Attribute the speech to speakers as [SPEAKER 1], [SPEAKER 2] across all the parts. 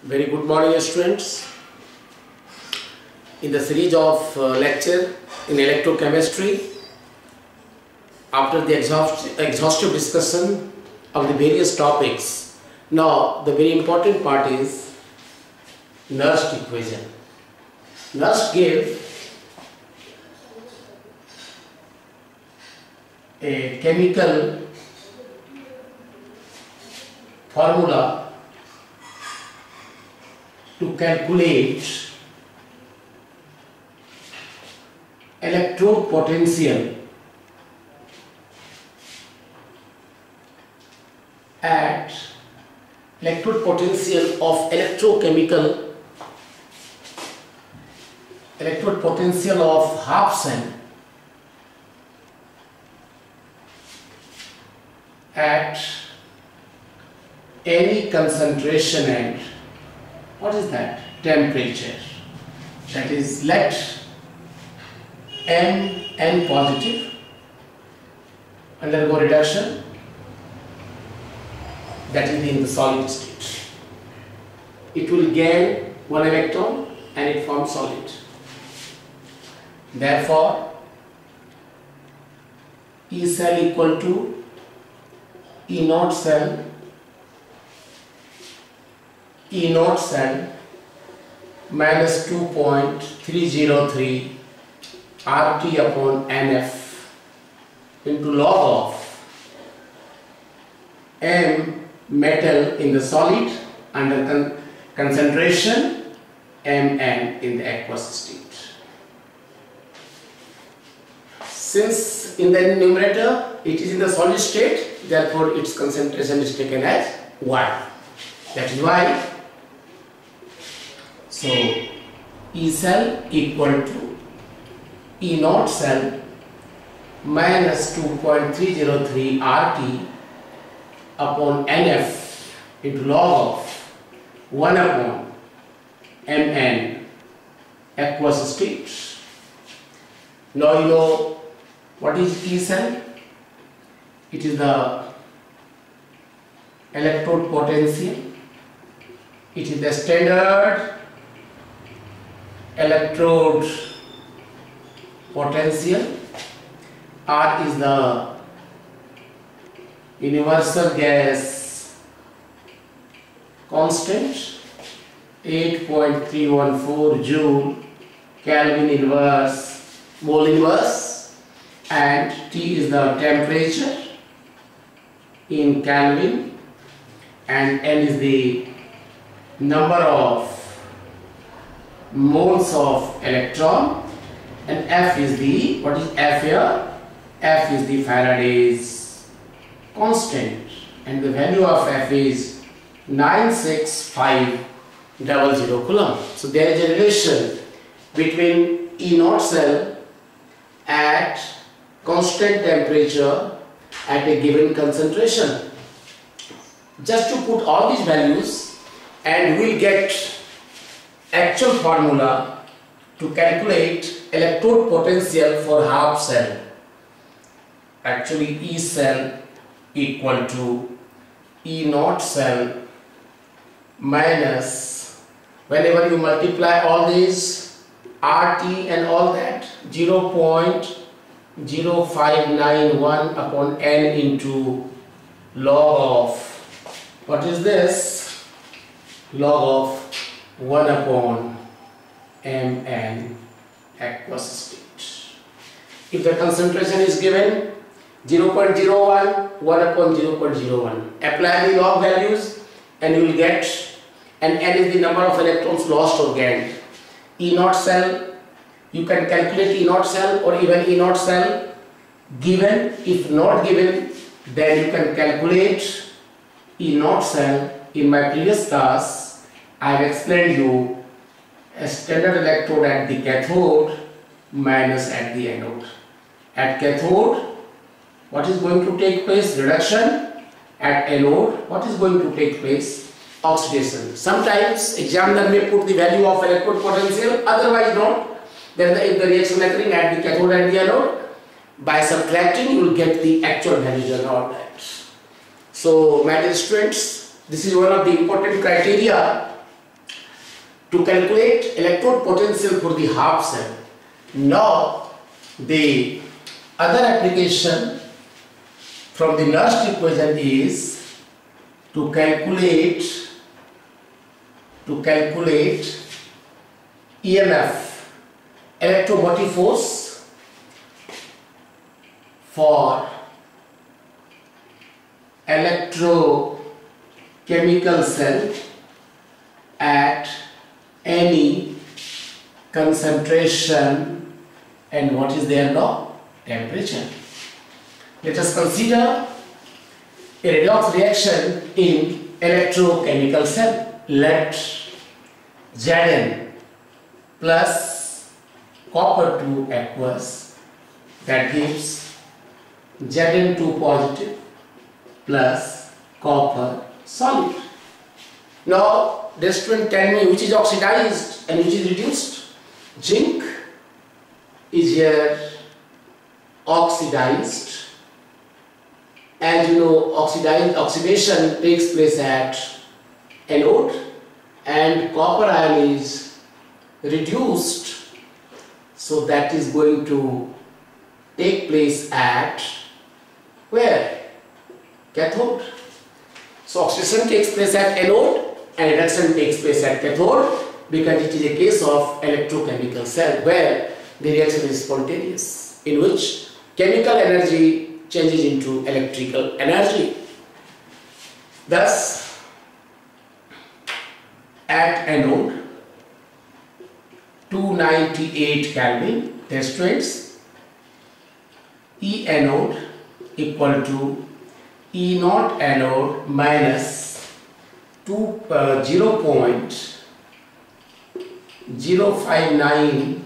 [SPEAKER 1] Very good morning, students. In the series of lecture in electrochemistry, after the exhaustive discussion of the various topics, now the very important part is Nernst equation. Nernst gave a chemical formula to calculate electrode potential at electrode potential of electrochemical electrode potential of half cell at any concentration and what is that? Temperature. That is, let Mn positive undergo reduction, that is in the solid state. It will gain one electron and it forms solid. Therefore, E cell equal to E naught cell minus 2.303 RT upon NF into log of M metal in the solid under concentration, Mn in the aqueous state. Since in the numerator it is in the solid state, therefore its concentration is taken as 1. That is why. So E cell equal to E naught cell minus 2.303 RT upon NF into log of 1 upon Mn aqueous state. Now you know what is E cell? It is the electrode potential. It is the standard electrode potential. R is the universal gas constant, 8.314 joule, Kelvin inverse, mole inverse, and T is the temperature in Kelvin, and N is the number of moles of electron, and F is the, what is F here? F is the Faraday's constant, and the value of F is 96500 coulomb. So there is a relation between E naught cell at constant temperature at a given concentration. Just to put all these values and we will get actual formula to calculate electrode potential for half cell. Actually, E cell equal to E naught cell minus, whenever you multiply all these RT and all that, 0.0591 upon N into log of, what is this? Log of 1 upon Mn aqueous state. If the concentration is given 0.01, 1 upon 0.01, apply the log values and you will get, and N is the number of electrons lost or gained. E naught cell, you can calculate E naught cell or even E naught cell given. If not given, then you can calculate E naught cell. In my previous class, I have explained you a standard electrode at the cathode minus at the anode. At cathode, what is going to take place? Reduction. At anode, what is going to take place? Oxidation. Sometimes examiner may put the value of electrode potential, otherwise not. Then if the reaction occurring at the cathode and the anode, by subtracting you will get the actual values and all that. So my dear students, this is one of the important criteria to calculate electrode potential for the half cell. Now the other application from the Nernst equation is to calculate EMF, electromotive force, for electrochemical cell at any concentration and what is their law? Temperature. Let us consider a redox reaction in electrochemical cell. Let Zn plus copper 2 aqueous, that gives Zn2 positive plus copper solid. Now the student tell me which is oxidized and which is reduced. Zinc is here oxidized. As you know, oxidation takes place at anode, and copper ion is reduced, so that is going to take place at where? Cathode. So oxidation takes place at anode and reduction takes place at cathode, because it is a case of electrochemical cell where the reaction is spontaneous, in which chemical energy changes into electrical energy. Thus, at anode 298 Kelvin, test students, E anode equal to E naught anode minus 0.059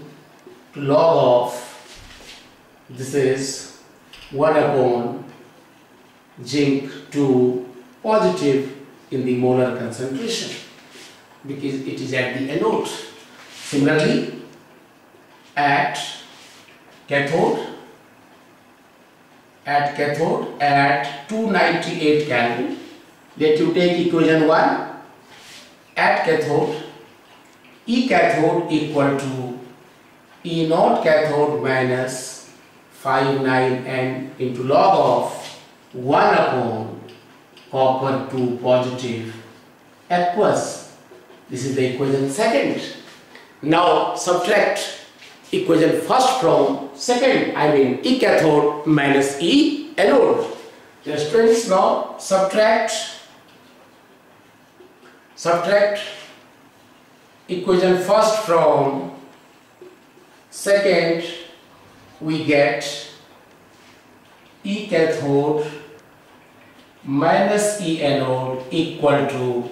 [SPEAKER 1] log of, this is 1 upon zinc 2 positive in the molar concentration, because it is at the anode. Similarly, at cathode at 298 Kelvin, let you take equation 1. At cathode, E cathode equal to E naught cathode minus 59N into log of 1 upon copper 2 positive aqueous. This is the equation second. Now subtract equation first from second, I mean E cathode minus E anode. The students now subtract equation first from second, we get E cathode minus E anode equal to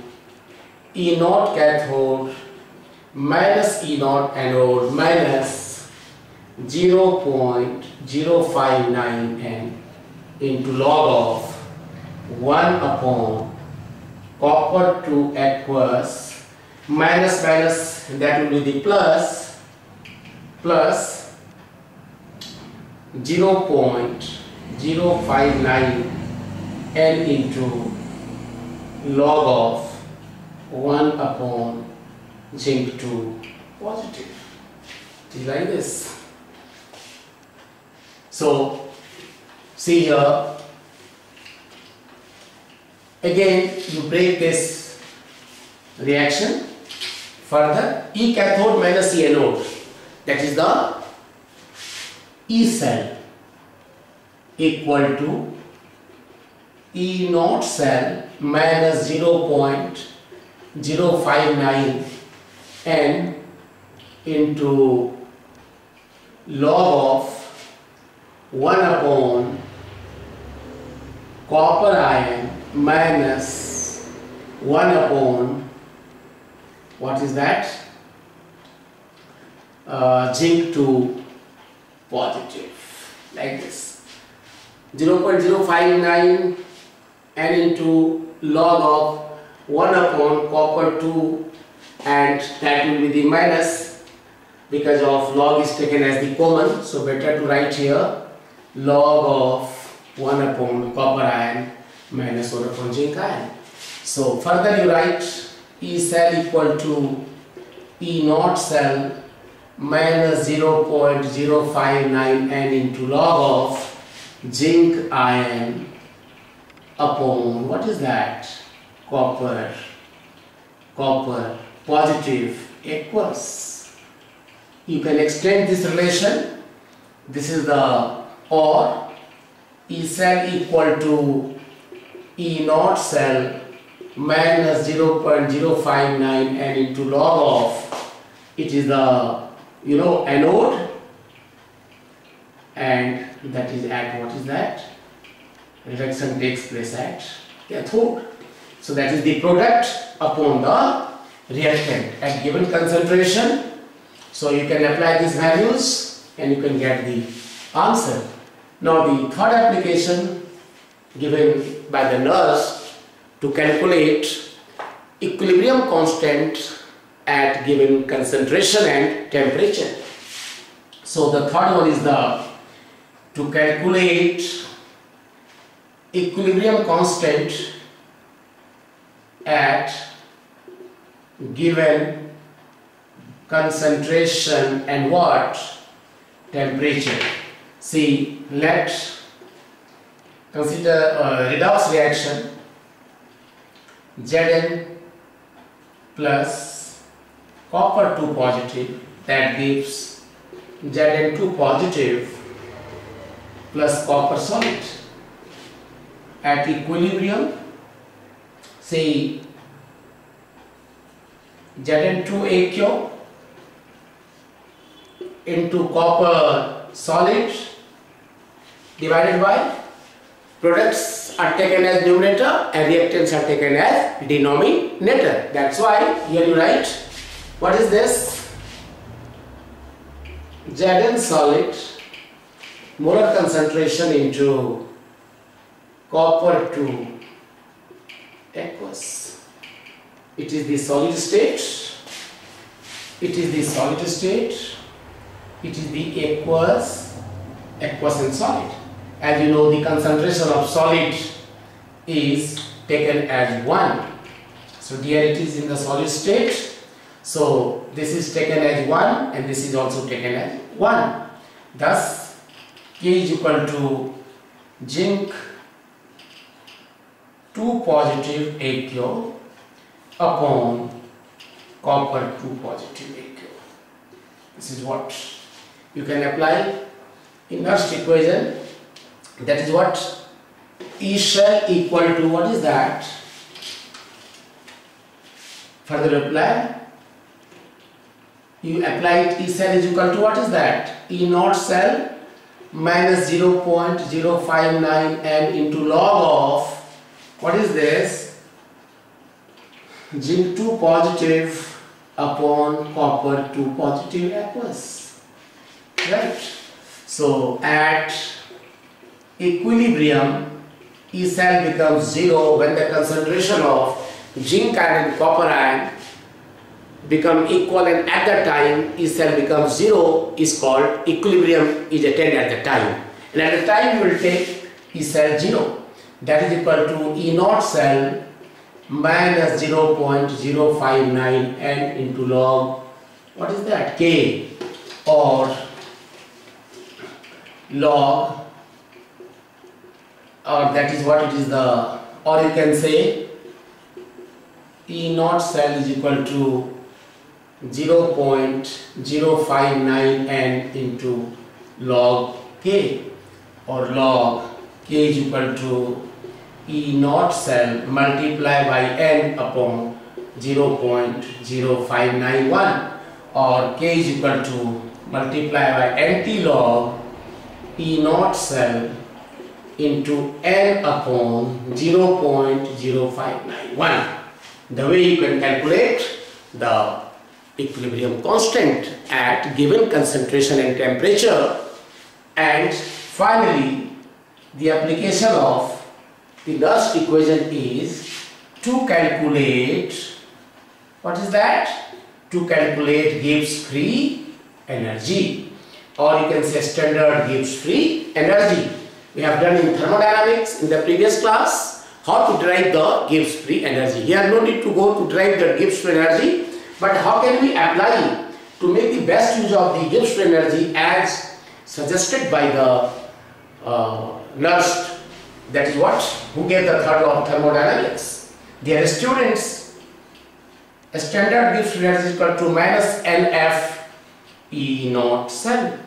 [SPEAKER 1] E naught cathode minus E naught anode minus 0.059 N into log of 1 upon copper 2 aqueous minus that will be the plus 0.059 N into log of 1 upon zinc 2 positive. It is like this. So see here, again you break this reaction further. E cathode minus E anode, that is the E cell, equal to E naught cell minus 0.059 N into log of 1 upon copper ion minus 1 upon, what is that? Zinc 2 positive, like this. 0.059 N into log of 1 upon copper 2, and that will be the minus because of log is taken as the common, so better to write here log of 1 upon copper ion minus 1 upon zinc ion. So further you write E cell equal to E naught cell minus 0.059 N into log of zinc ion upon, what is that? Copper positive aqueous. You can extend this relation. This is the or E cell equal to E naught cell minus 0.059 N into log of, it is the anode, and that is at, what is that? Reduction takes place at cathode. So that is the product upon the reactant at given concentration. So you can apply these values and you can get the answer. Now the third application given by the Nernst to calculate equilibrium constant at given concentration and temperature. So the third one is to calculate equilibrium constant at given concentration and what? Temperature. See, let's consider a redox reaction. Zn plus copper 2 positive, that gives Zn2 positive plus copper solid. At equilibrium, say Zn2 aqueous into copper solid divided by, products are taken as numerator and reactants are taken as denominator. That's why here you write, what is this? Zn solid molar concentration into copper 2 aqueous. It is the solid state. It is the solid state. It is the aqueous and solid. As you know, the concentration of solid is taken as 1. So here it is in the solid state. So this is taken as 1 and this is also taken as 1. Thus K is equal to zinc 2 positive aqueous upon copper 2 positive aqueous. This is what you can apply in Nernst equation. That is what E cell equal to, what is that? Further apply, you apply it, E cell is equal to, what is that? E naught cell minus 0.059 N into log of, what is this? Zinc 2 positive upon copper 2 positive aqueous. Right? So at equilibrium, E cell becomes 0 when the concentration of zinc ion and copper ion become equal, and at that time E cell becomes 0 is called equilibrium is attained at the time. And at the time you will take E cell 0. That is equal to E naught cell minus 0.059 N into log, what is that? K, or log, or that is what it is the, or you can say E naught cell is equal to 0.059 N into log K, or log K is equal to E naught cell multiplied by N upon 0.0591, or K is equal to multiply by NT log E naught cell into N upon 0.0591. The way you can calculate the equilibrium constant at given concentration and temperature. And finally, the application of the Nernst equation is to calculate, what is that? To calculate Gibbs free energy, or you can say standard Gibbs free energy. We have done in thermodynamics in the previous class how to derive the Gibbs free energy. Here no need to go to derive the Gibbs free energy, But how can we apply to make the best use of the Gibbs free energy as suggested by the Nernst, that is what, who gave the third law of thermodynamics. Dear students, a standard Gibbs free energy is equal to minus NF E naught cell.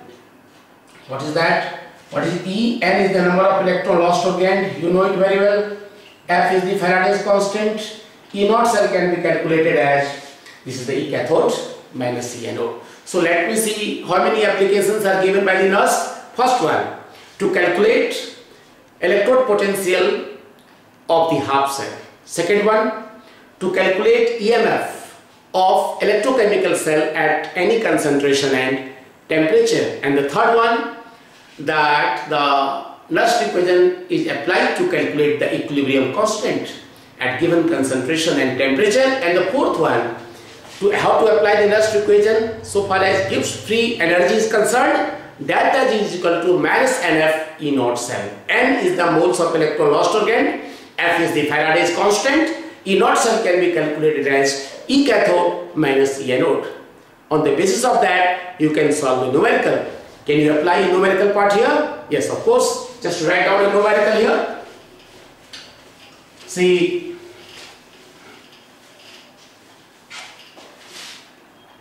[SPEAKER 1] What is that? What is E? N is the number of electron lost or gained, you know it very well. F is the Faraday's constant. E naught cell can be calculated as, this is the E cathode minus E anode. So let me see how many applications are given by the Nernst. First one, to calculate electrode potential of the half cell. Second one, to calculate EMF of electrochemical cell at any concentration and temperature. And the third one, that the Nernst equation is applied to calculate the equilibrium constant at given concentration and temperature. And the fourth one, to how to apply the Nernst equation so far as Gibbs free energy is concerned. Delta G is equal to minus NF E naught cell. N is the moles of electron lost or gained. F is the Faraday's constant. E naught cell can be calculated as E cathode minus E anode. On the basis of that, you can solve the numerical. Can you apply a numerical part here? Yes, of course. Just write down a numerical here. See,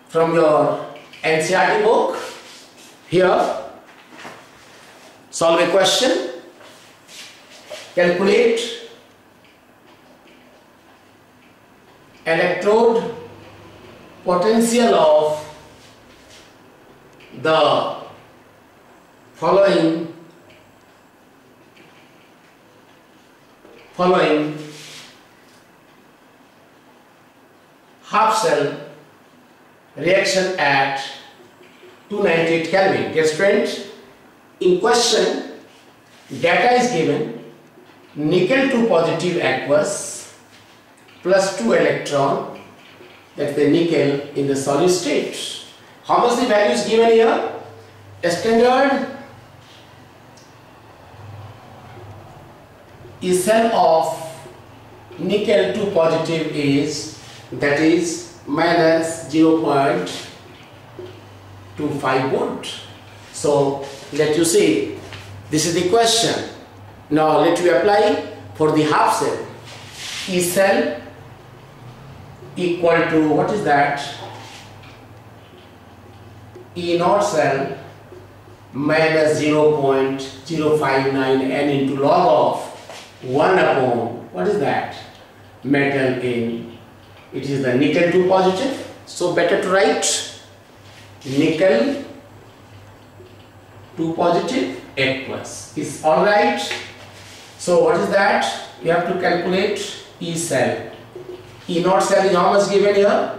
[SPEAKER 1] from your NCERT book, here, solve a question, calculate electrode potential of the following half cell reaction at 298 Kelvin. Dear students, in question, data is given: nickel 2 positive aqueous plus 2 electron, that's the nickel in the solid state. How much the value is given here? A standard E cell of nickel 2 positive is, that is minus 0.25 volt. So let you see, this is the question. Now let you apply for the half cell. E cell equal to, what is that? E naught cell minus 0.059 n into log of 1 upon, what is that? Metal in, it is the nickel 2 positive. So better to write nickel 2 positive aqueous. Is alright. So what is that? You have to calculate E cell. E naught cell is how much given here?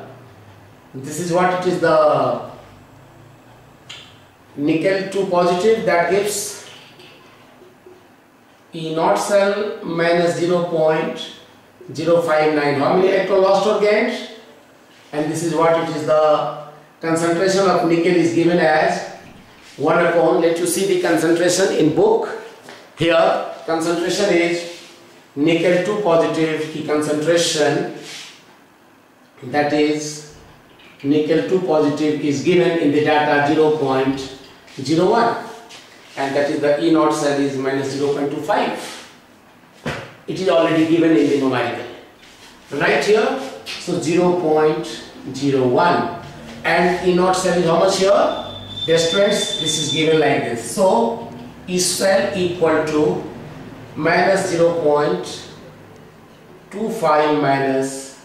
[SPEAKER 1] This is what it is, the nickel 2 positive, that gives E naught cell minus 0.059. How many electron lost or gained? And this is what it is, the concentration of nickel is given as 1 upon, let you see the concentration in book. Here concentration is nickel 2 positive, the concentration, that is nickel 2 positive is given in the data 0.01, and that is the E naught cell is minus 0.25. It is already given in the numerical right here. So 0.01, and E naught cell is how much here? Dear students, this is given like this. So E cell equal to minus 0.25 minus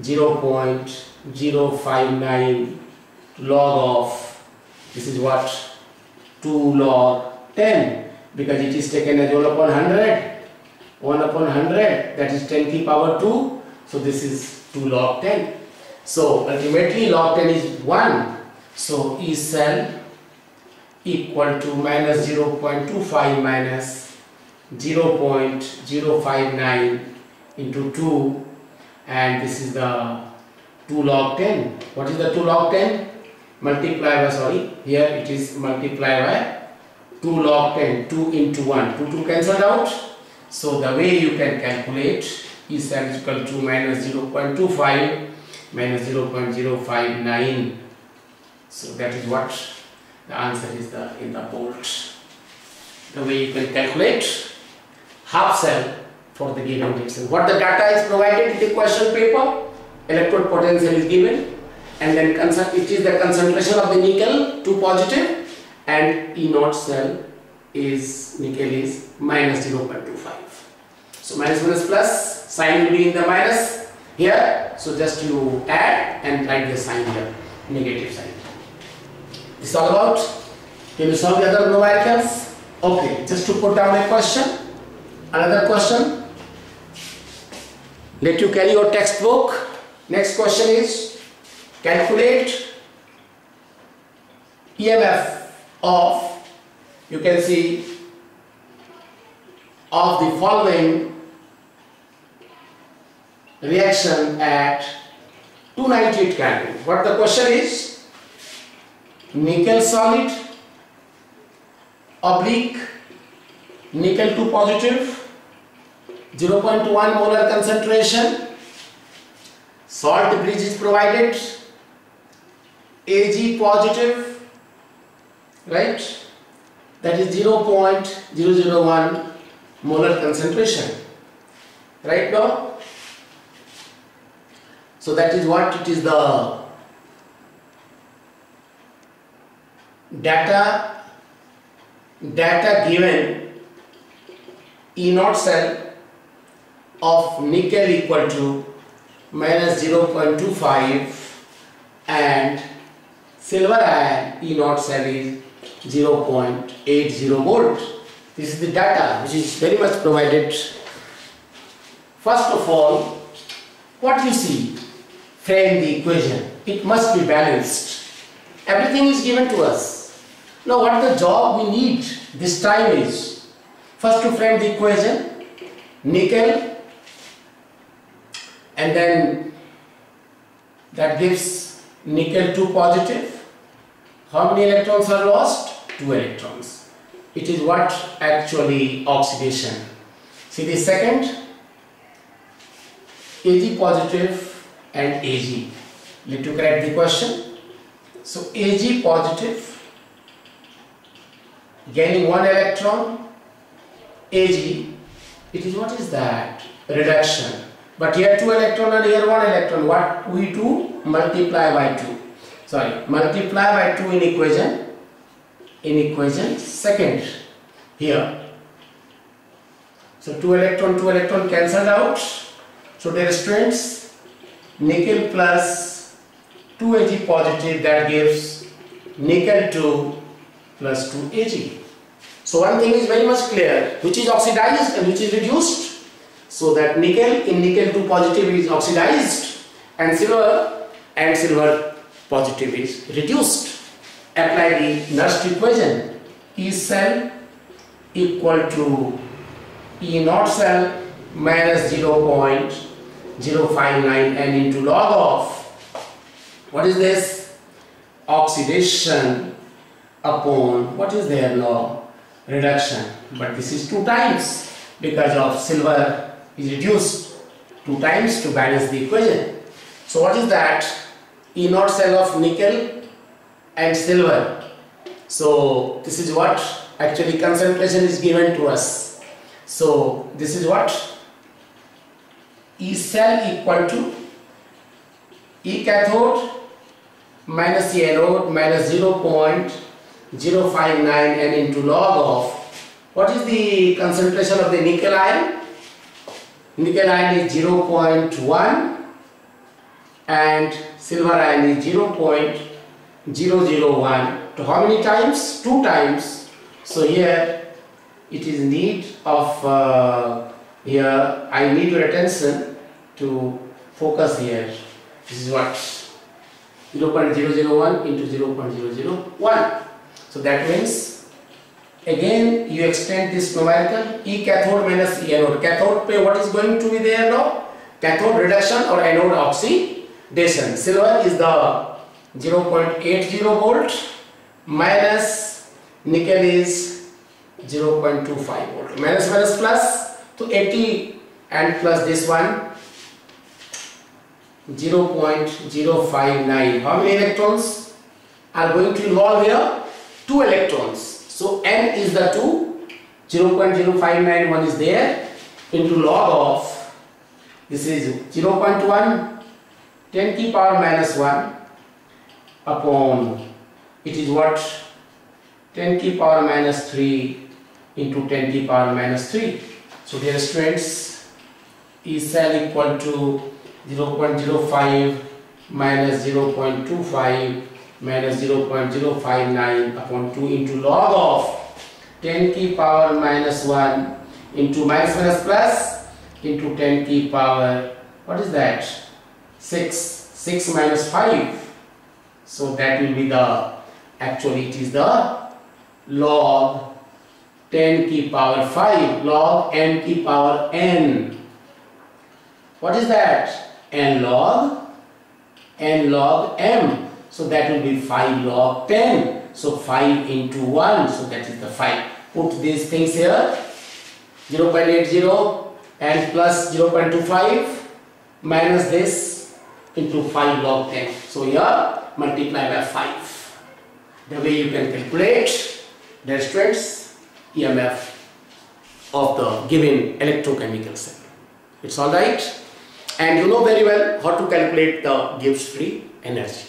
[SPEAKER 1] 0.059 log of, this is what, 2 log 10, because it is taken as 1 upon 100. 1 upon 100, that is 10 to the power 2. So this is 2 log 10. So ultimately log 10 is 1. So E cell equal to minus 0.25 minus 0.059 into 2, and this is the 2 log 10. What is the 2 log 10? Multiply by, sorry, here it is multiply by 2 log 10, 2 into 1, 2 cancelled out. So the way you can calculate E cell is equal to minus 0.25 minus 0.059. So that is what the answer is in the volt. The way you can calculate half cell for the given distance. What the data is provided in the question paper, electrode potential is given, and then it is the concentration of the nickel 2 positive, and E naught cell is nickel is minus 0.25. So minus minus plus, sign will be in the minus here. So just you add and write the sign here, negative sign. This is all about. Can you solve the other numericals? Okay, just to put down a question. Another question. Let you carry your textbook. Next question is calculate EMF of, you can see, of the following reaction at 298 Kelvin. What the question is? Nickel solid oblique nickel 2 positive, 0.1 molar concentration, salt bridge is provided, Ag positive, right, that is 0.001 molar concentration, right now. So that is what it is, the data given E naught cell of nickel equal to minus 0.25 and silver ion E naught cell is 0.80 volt. This is the data which is very much provided. First of all, what you see, frame the equation. It must be balanced. Everything is given to us. Now what the job we need this time is, first to frame the equation, nickel, and then that gives nickel 2 positive. How many electrons are lost? 2 electrons. It is what actually oxidation. See the second, Ag positive and Ag. Let to correct the question. So Ag positive gaining 1 electron, Ag, it is what is that? Reduction. But here 2 electron and here 1 electron. What we do? Multiply by 2. Sorry, multiply by 2 in equation. In equation second here. So 2 electron cancelled out. So dear students, nickel plus 2 Ag positive, that gives nickel 2 plus 2 Ag. So one thing is very much clear, which is oxidized and which is reduced. So that nickel in nickel 2 positive is oxidized and silver positive is reduced. Apply the Nernst equation. E cell equal to E naught cell minus 0.059 and into log of, what is this? Oxidation upon, what is their log? Reduction. But this is 2 times because of silver is reduced 2 times to balance the equation. So what is that? E naught cell of nickel and silver. So this is what actually concentration is given to us. So this is what E cell equal to E cathode minus E anode minus 0.059 and into log of, what is the concentration of the nickel ion? Nickel ion is 0.1 and silver ion is 0.001. To how many times? 2 times. So here it is need of here I need your attention to focus here. This is what 0.001 into 0.001. So that means again you extend this numerical, E cathode minus E anode. Cathode pe what is going to be there now? Cathode reduction or anode oxidation. Silver is the 0.80 volt minus nickel is 0.25 volt. Minus plus to 80 and plus this one 0.059. How many electrons are going to involve here? 2 electrons. So n is the 2, 0.059, one is there, into log of, this is 0.1, 10 to the power minus 1 upon, it is what, 10 to the power minus 3 into 10 to the power minus 3. So dear students, E cell equal to 0.05 minus 0.25 minus 0.059 upon 2 into log of 10 to the power minus 1 into minus minus plus into 10 to the power, what is that? 6 minus 5. So that will be the, actually it is the log 10 to the power 5, log n to the power n. What is that? N log m. So that will be 5 log 10. So 5 into 1. So that is the 5. Put these things here. 0.80 and plus 0.25 minus this into 5 log 10. So here multiply by 5. The way you can calculate the students EMF of the given electrochemical cell. It's alright. And you know very well how to calculate the Gibbs free energy.